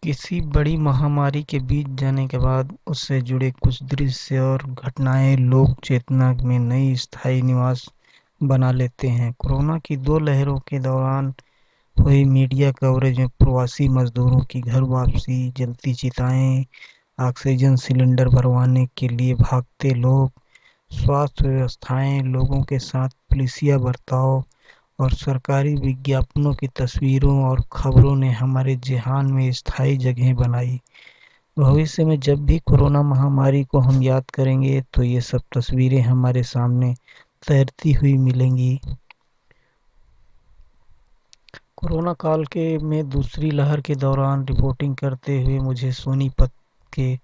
किसी बड़ी महामारी के बीच जाने के बाद उससे जुड़े कुछ दृश्य और घटनाएं लोक चेतना में नई स्थायी निवास बना लेते हैं। कोरोना की दो लहरों के दौरान हुई मीडिया कवरेज में प्रवासी मजदूरों की घर वापसी, जलती चिताएं, ऑक्सीजन सिलेंडर भरवाने के लिए भागते लोग, स्वास्थ्य व्यवस्थाएं, लोगों के साथ पुलिसिया बर्ताव और सरकारी विज्ञापनों की तस्वीरों और खबरों ने हमारे ज़हन में स्थायी जगह बनाई। भविष्य में जब भी कोरोना महामारी को हम याद करेंगे तो ये सब तस्वीरें हमारे सामने तैरती हुई मिलेंगी। कोरोना काल के में दूसरी लहर के दौरान रिपोर्टिंग करते हुए मुझे सोनीपत के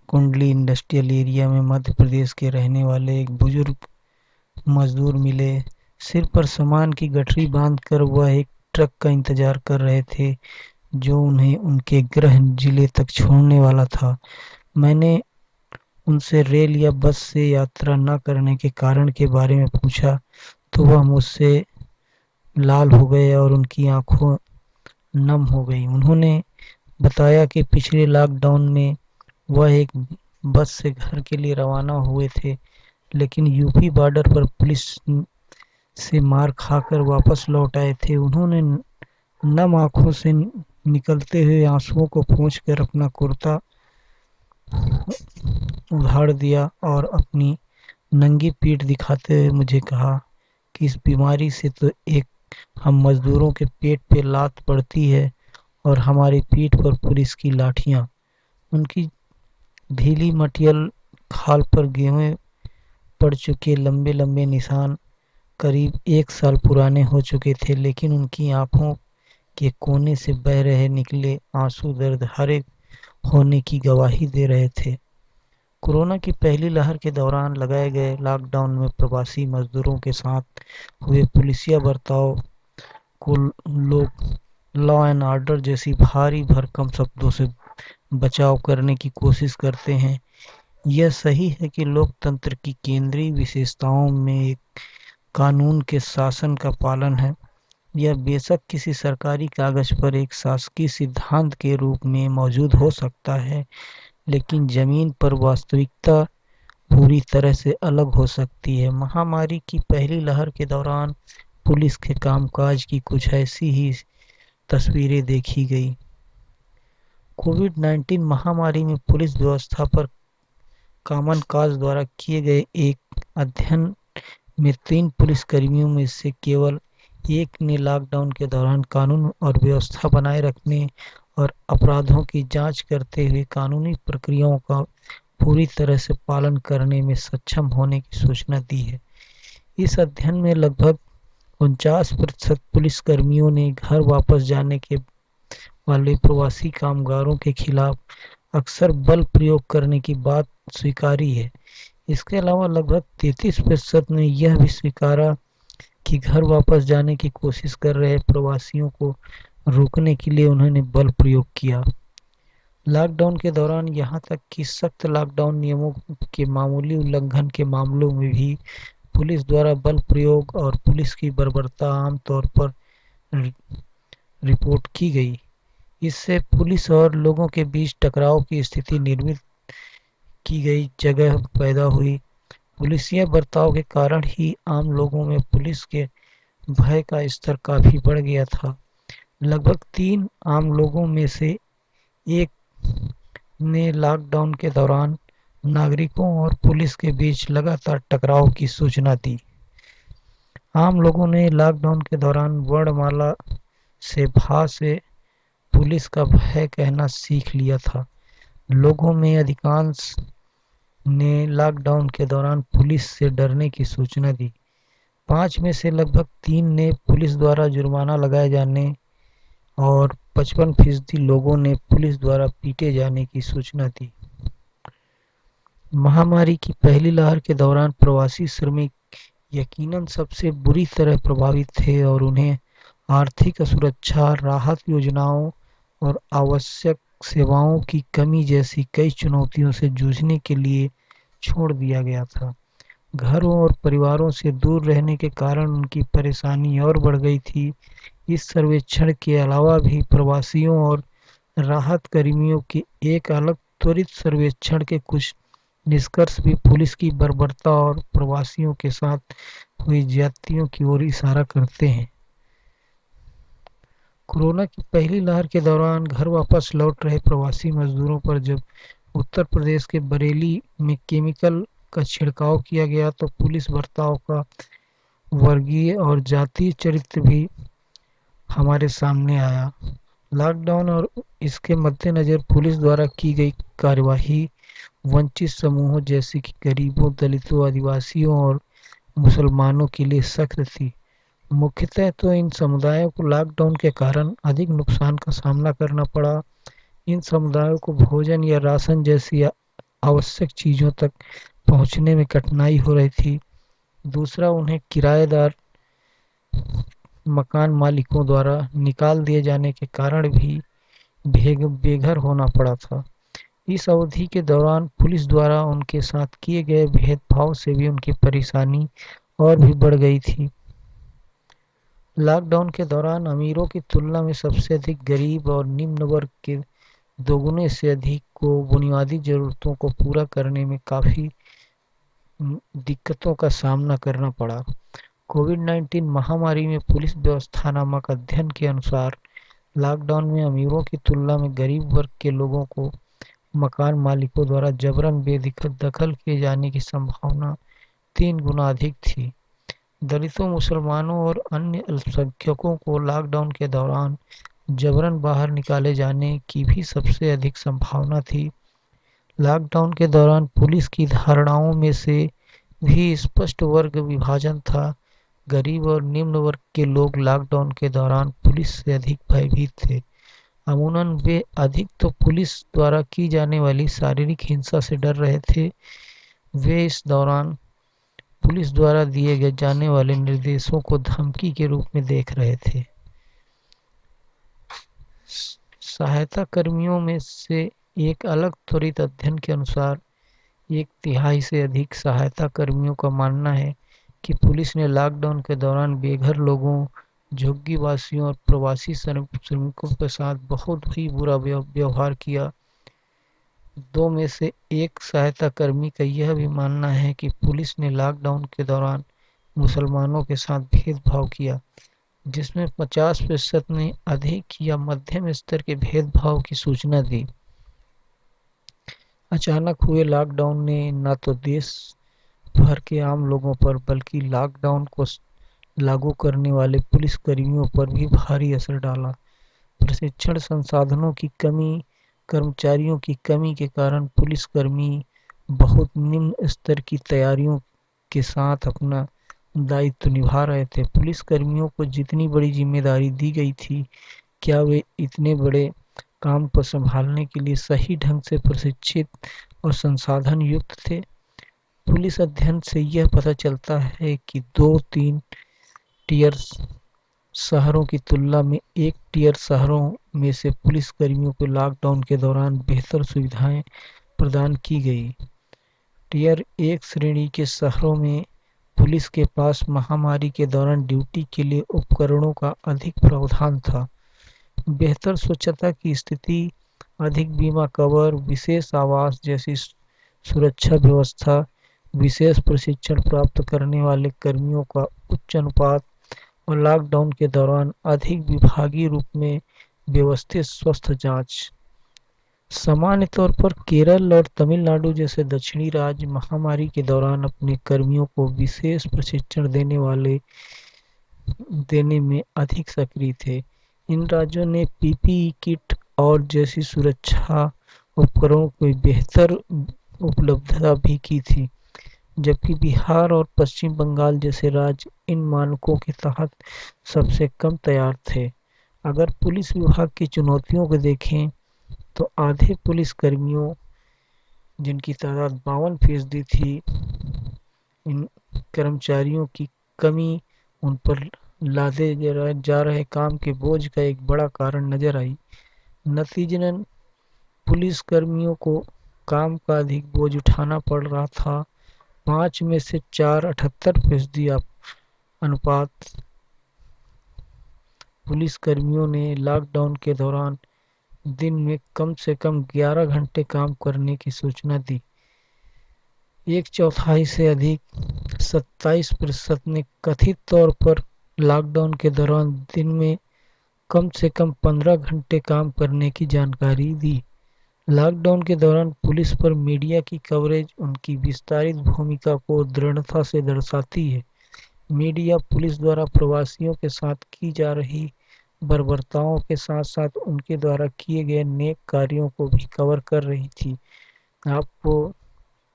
कुंडली इंडस्ट्रियल एरिया में मध्य प्रदेश के रहने वाले एक बुजुर्ग मजदूर मिले। सिर पर सामान की गठरी बांधकर वह एक ट्रक का इंतजार कर रहे थे जो उन्हें उनके गृह जिले तक छोड़ने वाला था। मैंने उनसे रेल या बस से यात्रा न करने के कारण के बारे में पूछा तो वह मुझसे लाल हो गए और उनकी आंखों नम हो गई। उन्होंने बताया कि पिछले लॉकडाउन में वह एक बस से घर के लिए रवाना हुए थे, लेकिन यूपी बॉर्डर पर पुलिस से मार खाकर वापस लौट आए थे। उन्होंने नम आंखों से निकलते हुए आंसुओं को पोंछकर अपना कुर्ता उधाड़ दिया और अपनी नंगी पीठ दिखाते हुए मुझे कहा कि इस बीमारी से तो एक हम मजदूरों के पेट पे लात पड़ती है और हमारी पीठ पर पुलिस की लाठियां। उनकी ढीली मटियल खाल पर गेहूं पड़ चुके लंबे लंबे निशान करीब 1 साल पुराने हो चुके थे, लेकिन उनकी आंखों के कोने से बह रहे निकले आंसू दर्द हरे होने की गवाही दे रहे थे। कोरोना की पहली लहर के दौरान लगाए गए लॉकडाउन में प्रवासी मजदूरों के साथ हुए पुलिसिया बर्ताव को लोग लॉ एंड ऑर्डर जैसी भारी भरकम शब्दों से बचाव करने की कोशिश करते हैं। यह सही है कि लोकतंत्र की केंद्रीय विशेषताओं में एक कानून के शासन का पालन है। यह बेशक किसी सरकारी कागज पर एक शासकीय सिद्धांत के रूप में मौजूद हो सकता है, लेकिन जमीन पर वास्तविकता पूरी तरह से अलग हो सकती है। महामारी की पहली लहर के दौरान पुलिस के कामकाज की कुछ ऐसी ही तस्वीरें देखी गई। कोविड-19 महामारी में पुलिस व्यवस्था पर कॉमन कॉज द्वारा किए गए एक अध्ययन में 3 पुलिसकर्मियों में से केवल एक ने लॉकडाउन के दौरान कानून और व्यवस्था बनाए रखने और अपराधों की जांच करते हुए कानूनी प्रक्रियाओं का पूरी तरह से पालन करने में सक्षम होने की सूचना दी है। इस अध्ययन में लगभग 49% पुलिसकर्मियों ने घर वापस जाने के वाले प्रवासी कामगारों के खिलाफ अक्सर बल प्रयोग करने की बात स्वीकारी है। इसके अलावा लगभग 33% ने यह भी स्वीकारा कि घर वापस जाने की कोशिश कर रहे प्रवासियों को रोकने के लिए उन्होंने बल प्रयोग किया। लॉकडाउन के दौरान यहां तक कि सख्त लॉकडाउन नियमों के मामूली उल्लंघन के मामलों में भी पुलिस द्वारा बल प्रयोग और पुलिस की बर्बरता आम तौर पर रिपोर्ट की गई। इससे पुलिस और लोगों के बीच टकराव की स्थिति निर्मित की गई जगह पैदा हुई। पुलिसिया बर्ताव के कारण ही आम लोगों में पुलिस के भय का स्तर काफी बढ़ गया था। लगभग 3 आम लोगों में से एक ने लॉकडाउन के दौरान नागरिकों और पुलिस के बीच लगातार टकराव की सूचना दी। आम लोगों ने लॉकडाउन के दौरान वर्णमाला से भा से पुलिस का भय कहना सीख लिया था। लोगों में अधिकांश ने लॉकडाउन के दौरान पुलिस से डरने की सूचना दी। 5 में से लगभग 3 ने पुलिस द्वारा जुर्माना लगाए जाने और 55% लोगों ने पुलिस द्वारा पीटे जाने की सूचना दी। महामारी की पहली लहर के दौरान प्रवासी श्रमिक यकीनन सबसे बुरी तरह प्रभावित थे और उन्हें आर्थिक सुरक्षा, राहत योजनाओं और आवश्यक सेवाओं की कमी जैसी कई चुनौतियों से जूझने के लिए छोड़ दिया गया था। घरों और परिवारों से दूर रहने के कारण उनकी परेशानी और बढ़ गई थी। इस सर्वेक्षण के अलावा भी प्रवासियों और राहत कर्मियों के एक अलग त्वरित सर्वेक्षण के कुछ निष्कर्ष भी पुलिस की बर्बरता और प्रवासियों के साथ हुई ज्यादतियों की ओर इशारा करते हैं। कोरोना की पहली लहर के दौरान घर वापस लौट रहे प्रवासी मजदूरों पर जब उत्तर प्रदेश के बरेली में केमिकल का छिड़काव किया गया तो पुलिस बर्ताव का वर्गीय और जातीय चरित्र भी हमारे सामने आया। लॉकडाउन और इसके मद्देनजर पुलिस द्वारा की गई कार्यवाही वंचित समूहों जैसे कि गरीबों, दलितों, आदिवासियों और मुसलमानों के लिए सख्त थी। मुख्यतः तो इन समुदायों को लॉकडाउन के कारण अधिक नुकसान का सामना करना पड़ा। इन समुदायों को भोजन या राशन जैसी आवश्यक चीजों तक पहुंचने में कठिनाई हो रही थी। दूसरा, उन्हें किराएदार मकान मालिकों द्वारा निकाल दिए जाने के कारण भी बेघर होना पड़ा था। इस अवधि के दौरान पुलिस द्वारा उनके साथ किए गए भेदभाव से भी उनकी परेशानी और भी बढ़ गई थी। लॉकडाउन के दौरान अमीरों की तुलना में सबसे अधिक गरीब और निम्न वर्ग के दोगुने से अधिक को बुनियादी जरूरतों को पूरा करने में काफी दिक्कतों का सामना करना पड़ा। कोविड-19 महामारी में पुलिस व्यवस्था नामक अध्ययन के अनुसार लॉकडाउन में अमीरों की तुलना में गरीब वर्ग के लोगों को मकान मालिकों द्वारा जबरन बेदखल किए जाने की संभावना 3 गुना अधिक थी। दलितों, मुसलमानों और अन्य अल्पसंख्यकों को लॉकडाउन के दौरान जबरन बाहर निकाले जाने की भी सबसे अधिक संभावना थी। लॉकडाउन के दौरान पुलिस की धारणाओं में से भी स्पष्ट वर्ग विभाजन था। गरीब और निम्न वर्ग के लोग लॉकडाउन के दौरान पुलिस से अधिक भयभीत थे। अमूमन वे अधिक तो पुलिस द्वारा की जाने वाली शारीरिक हिंसा से डर रहे थे। वे इस दौरान पुलिस द्वारा दिए जाने वाले निर्देशों को धमकी के रूप में देख रहे थे। सहायता कर्मियों में से एक अलग त्वरित अध्ययन के अनुसार 1/3 से अधिक सहायता कर्मियों का मानना है कि पुलिस ने लॉकडाउन के दौरान बेघर लोगों, झुग्गीवासियों और प्रवासी श्रमिकों के साथ बहुत ही बुरा व्यवहार किया। 2 में से 1 सहायता कर्मी का यह भी मानना है कि पुलिस ने लॉकडाउन के दौरान मुसलमानों के साथ भेदभाव किया, जिसमें 50% ने अधिक या मध्यम स्तर के भेदभाव की सूचना दी। अचानक हुए लॉकडाउन ने न तो देश भर के आम लोगों पर बल्कि लॉकडाउन को लागू करने वाले पुलिस कर्मियों पर भी भारी असर डाला। प्रशिक्षण संसाधनों की कमी, कर्मचारियों की कमी के कारण पुलिसकर्मी बहुत निम्न स्तर की तैयारियों के साथ अपना दायित्व निभा रहे थे। पुलिस कर्मियों को जितनी बड़ी जिम्मेदारी दी गई थी, क्या वे इतने बड़े काम को संभालने के लिए सही ढंग से प्रशिक्षित और संसाधन युक्त थे? पुलिस अध्ययन से यह पता चलता है कि 2-3 टियर शहरों की तुलना में 1 टियर शहरों में से पुलिस कर्मियों को लॉकडाउन के दौरान बेहतर सुविधाएं प्रदान की गई। टियर 1 श्रेणी के शहरों में पुलिस के पास महामारी के दौरान ड्यूटी के लिए उपकरणों का अधिक प्रावधान था। बेहतर स्वच्छता की स्थिति, अधिक बीमा कवर, विशेष आवास जैसी सुरक्षा व्यवस्था, विशेष प्रशिक्षण प्राप्त करने वाले कर्मियों का उच्च अनुपात और लॉकडाउन के दौरान अधिक विभागीय रूप में व्यवस्थित स्वास्थ्य जांच। सामान्य तौर पर केरल और तमिलनाडु जैसे दक्षिणी राज्य महामारी के दौरान अपने कर्मियों को विशेष प्रशिक्षण देने में अधिक सक्रिय थे। इन राज्यों ने पीपीई किट और जैसी सुरक्षा उपकरणों की बेहतर उपलब्धता भी की थी, जबकि बिहार और पश्चिम बंगाल जैसे राज्य इन मानकों के तहत सबसे कम तैयार थे। अगर पुलिस विभाग की चुनौतियों को देखें तो आधे पुलिस कर्मियों, जिनकी तादाद 52% थी, इन कर्मचारियों की कमी उन पर लादे जा रहे काम के बोझ का एक बड़ा कारण नजर आई। नतीजतन पुलिस कर्मियों को काम का अधिक बोझ उठाना पड़ रहा था। 5 में से 4 78% अनुपात पुलिस कर्मियों ने लॉकडाउन के दौरान दिन में कम से कम 11 घंटे काम करने की सूचना दी। एक चौथाई से अधिक 27% ने कथित तौर पर लॉकडाउन के दौरान दिन में कम से कम 15 घंटे काम करने की जानकारी दी। लॉकडाउन के दौरान पुलिस पर मीडिया की कवरेज उनकी विस्तारित भूमिका को दृढ़ता से दर्शाती है। मीडिया पुलिस द्वारा प्रवासियों के साथ की जा रही बर्बरताओं के साथ साथ उनके द्वारा किए गए नेक कार्यों को भी कवर कर रही थी। आपको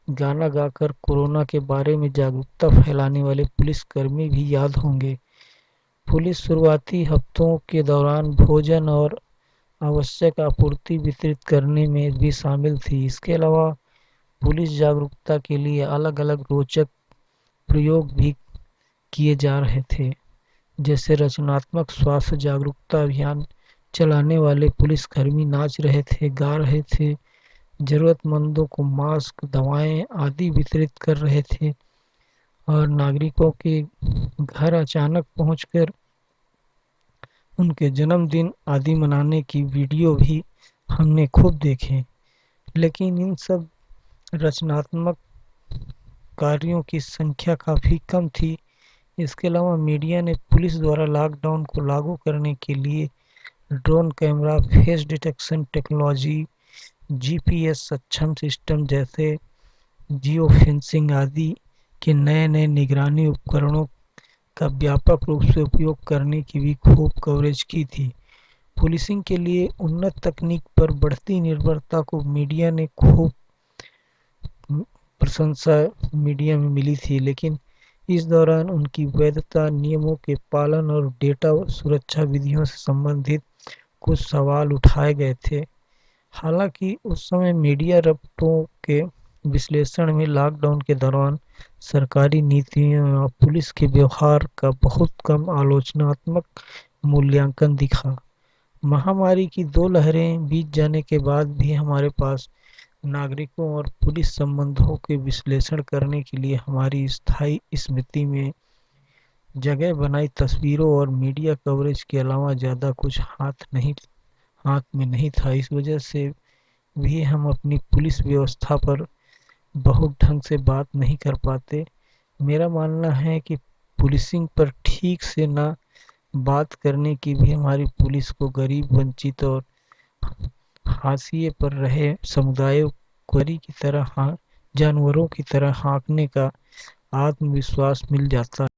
गाना गाकर कोरोना के बारे में जागरूकता फैलाने वाले पुलिसकर्मी भी याद होंगे। पुलिस शुरुआती हफ्तों के दौरान भोजन और आवश्यक आपूर्ति वितरित करने में भी शामिल थी। इसके अलावा पुलिस जागरूकता के लिए अलग अलग रोचक प्रयोग भी किए जा रहे थे, जैसे रचनात्मक स्वास्थ्य जागरूकता अभियान चलाने वाले पुलिसकर्मी नाच रहे थे, गा रहे थे, जरूरतमंदों को मास्क, दवाएं आदि वितरित कर रहे थे और नागरिकों के घर अचानक पहुंचकर उनके जन्मदिन आदि मनाने की वीडियो भी हमने खूब देखे। लेकिन इन सब रचनात्मक कार्यों की संख्या काफ़ी कम थी। इसके अलावा मीडिया ने पुलिस द्वारा लॉकडाउन को लागू करने के लिए drone camera, face detection technology, GPS सक्षम सिस्टम जैसे जियो फेंसिंग आदि के नए नए निगरानी उपकरणों का व्यापक रूप से उपयोग करने की भी खूब कवरेज की थी। पुलिसिंग के लिए उन्नत तकनीक पर बढ़ती निर्भरता को मीडिया ने खूब प्रशंसा मीडिया में मिली थी, लेकिन इस दौरान उनकी वैधता, नियमों के पालन और डेटा सुरक्षा विधियों से संबंधित कुछ सवाल उठाए गए थे। हालांकि उस समय मीडिया रिपोर्टों के विश्लेषण में लॉकडाउन के दौरान सरकारी नीतियों या पुलिस के व्यवहार का बहुत कम आलोचनात्मक मूल्यांकन दिखा। महामारी की 2 लहरें बीत जाने के बाद भी हमारे पास नागरिकों और पुलिस संबंधों के विश्लेषण करने के लिए हमारी स्थायी स्मृति में जगह बनाई तस्वीरों और मीडिया कवरेज के अलावा ज़्यादा कुछ हाथ में नहीं था। इस वजह से भी हम अपनी पुलिस व्यवस्था पर बहुत ढंग से बात नहीं कर पाते। मेरा मानना है कि पुलिसिंग पर ठीक से ना बात करने की भी हमारी पुलिस को गरीब, वंचित और हाशिए पर रहे समुदायों को की तरह जानवरों की तरह हाँकने का आत्मविश्वास मिल जाता है।